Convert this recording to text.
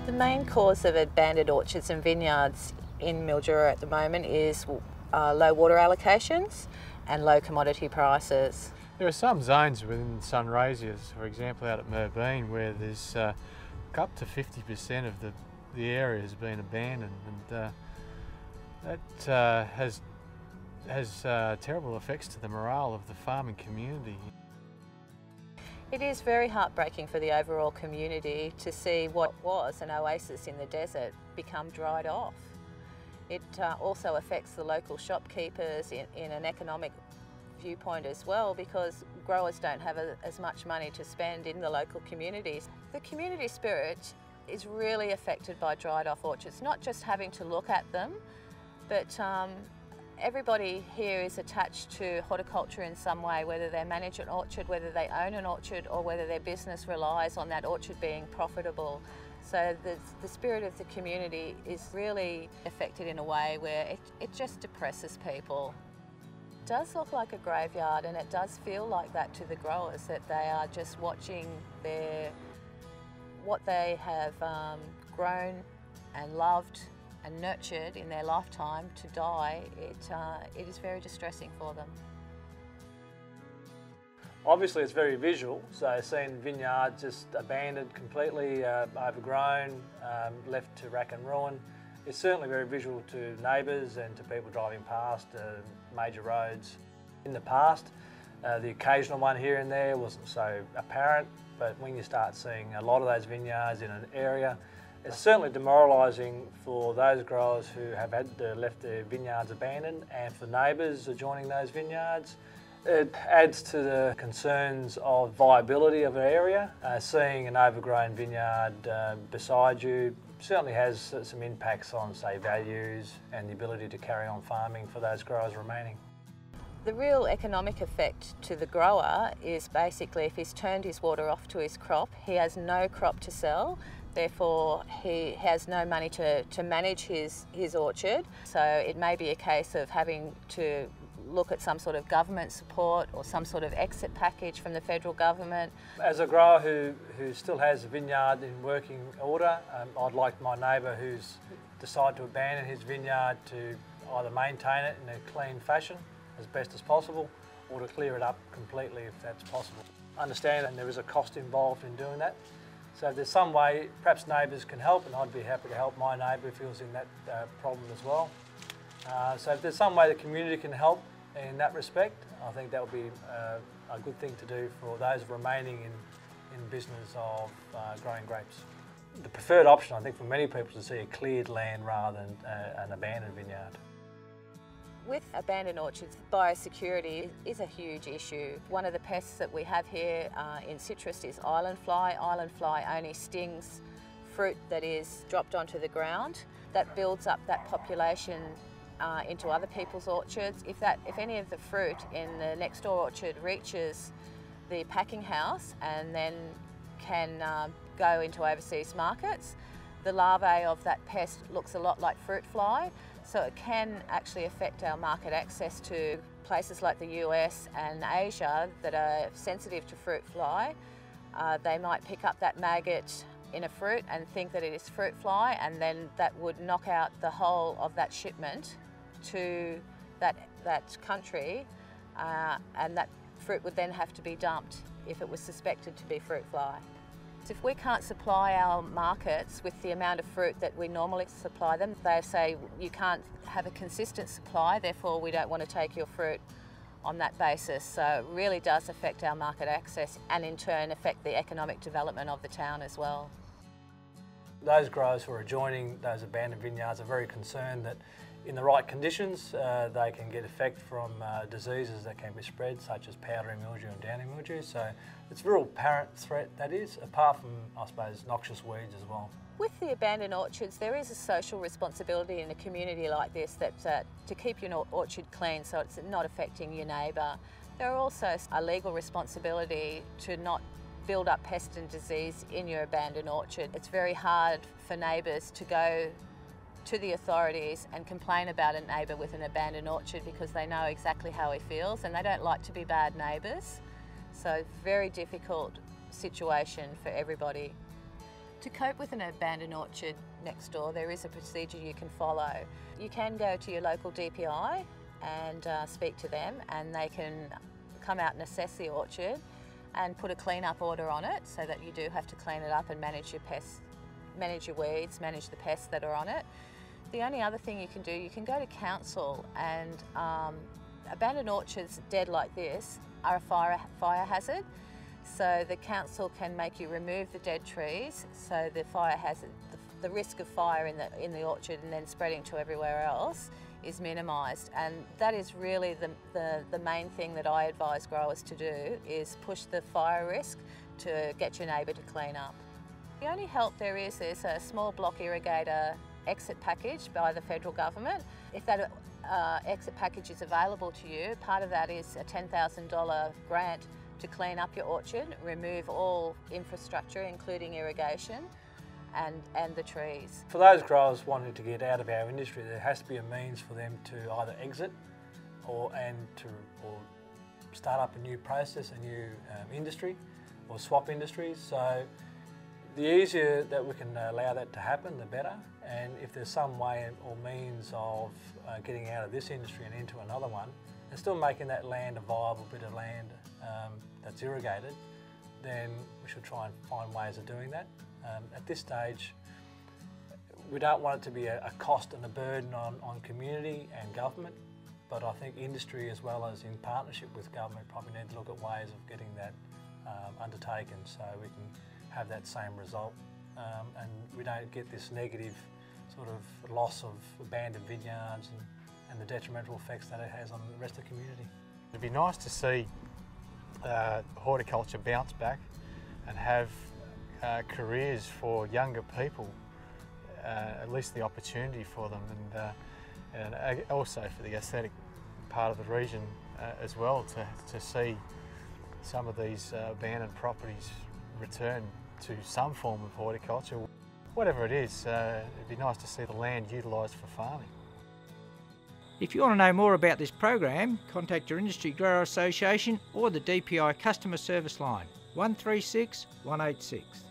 The main cause of abandoned orchards and vineyards in Mildura at the moment is low water allocations and low commodity prices. There are some zones within Sunraysias, for example out at Merbein, where there's up to 50% of the area has been abandoned, and that has terrible effects to the morale of the farming community. It is very heartbreaking for the overall community to see what was an oasis in the desert become dried off. It also affects the local shopkeepers in an economic viewpoint as well, because growers don't have as much money to spend in the local communities. The community spirit is really affected by dried off orchards, not just having to look at them, but everybody here is attached to horticulture in some way, whether they manage an orchard, whether they own an orchard, or whether their business relies on that orchard being profitable. So the spirit of the community is really affected in a way where it just depresses people. It does look like a graveyard, and it does feel like that to the growers, that they are just watching what they have grown and loved and nurtured in their lifetime to die. It is very distressing for them. Obviously it's very visual, so seeing vineyards just abandoned completely, overgrown, left to rack and ruin, it's certainly very visual to neighbours and to people driving past major roads. In the past, the occasional one here and there wasn't so apparent, but when you start seeing a lot of those vineyards in an area, it's certainly demoralising for those growers who have had left their vineyards abandoned, and for neighbours adjoining those vineyards. It adds to the concerns of viability of an area. Seeing an overgrown vineyard beside you certainly has some impacts on, say, values and the ability to carry on farming for those growers remaining. The real economic effect to the grower is basically if he's turned his water off to his crop, he has no crop to sell. Therefore, he has no money to manage his orchard. So it may be a case of having to look at some sort of government support or some sort of exit package from the federal government. As a grower who still has a vineyard in working order, I'd like my neighbour who's decided to abandon his vineyard to either maintain it in a clean fashion as best as possible, or to clear it up completely if that's possible. Understand that there is a cost involved in doing that. So if there's some way, perhaps neighbours can help, and I'd be happy to help my neighbour if he was in that problem as well. So if there's some way the community can help in that respect, I think that would be a good thing to do for those remaining in business of growing grapes. The preferred option, I think, for many people is to see a cleared land rather than an abandoned vineyard. With abandoned orchards, biosecurity is a huge issue. One of the pests that we have here in citrus is island fly. Island fly only stings fruit that is dropped onto the ground. That builds up that population into other people's orchards. If any of the fruit in the next door orchard reaches the packing house and then can go into overseas markets, the larvae of that pest looks a lot like fruit fly. So it can actually affect our market access to places like the US and Asia that are sensitive to fruit fly. They might pick up that maggot in a fruit and think that it is fruit fly, and then that would knock out the whole of that shipment to that country, and that fruit would then have to be dumped if it was suspected to be fruit fly. If we can't supply our markets with the amount of fruit that we normally supply them, they say you can't have a consistent supply, therefore we don't want to take your fruit on that basis. So it really does affect our market access, and in turn affect the economic development of the town as well. Those growers who are adjoining those abandoned vineyards are very concerned that in the right conditions they can get effect from diseases that can be spread, such as powdery mildew and downy mildew. So it's a real apparent threat, that is, apart from, I suppose, noxious weeds as well. With the abandoned orchards, there is a social responsibility in a community like this that to keep your orchard clean so it's not affecting your neighbour. There are also a legal responsibility to not build up pest and disease in your abandoned orchard. It's very hard for neighbours to go to the authorities and complain about a neighbour with an abandoned orchard, because they know exactly how he feels and they don't like to be bad neighbours. So very difficult situation for everybody. To cope with an abandoned orchard next door, there is a procedure you can follow. You can go to your local DPI and speak to them, and they can come out and assess the orchard and put a clean-up order on it, so that you do have to clean it up and manage your pests, manage your weeds, manage the pests that are on it. The only other thing you can do, you can go to council, and abandoned orchards dead like this are a fire hazard. So the council can make you remove the dead trees, so the fire hazard, the risk of fire in the orchard and then spreading to everywhere else is minimised. And that is really the main thing that I advise growers to do, is push the fire risk to get your neighbour to clean up. The only help there's a small block irrigator exit package by the federal government. If that exit package is available to you, part of that is a $10,000 grant to clean up your orchard, remove all infrastructure including irrigation and the trees. For those growers wanting to get out of our industry, there has to be a means for them to either exit or start up a new process, a new industry, or swap industries. So the easier that we can allow that to happen, the better. And if there's some way or means of getting out of this industry and into another one, and still making that land a viable bit of land that's irrigated, then we should try and find ways of doing that. At this stage, we don't want it to be a cost and a burden on community and government, but I think industry, as well as in partnership with government, probably need to look at ways of getting that undertaken, so we can have that same result and we don't get this negative sort of loss of abandoned vineyards and the detrimental effects that it has on the rest of the community. It'd be nice to see horticulture bounce back and have careers for younger people, at least the opportunity for them, and also for the aesthetic part of the region as well, to see some of these abandoned properties return to some form of horticulture. Whatever it is, it'd be nice to see the land utilised for farming. If you want to know more about this program, contact your Industry Grower Association or the DPI Customer Service Line 136 186.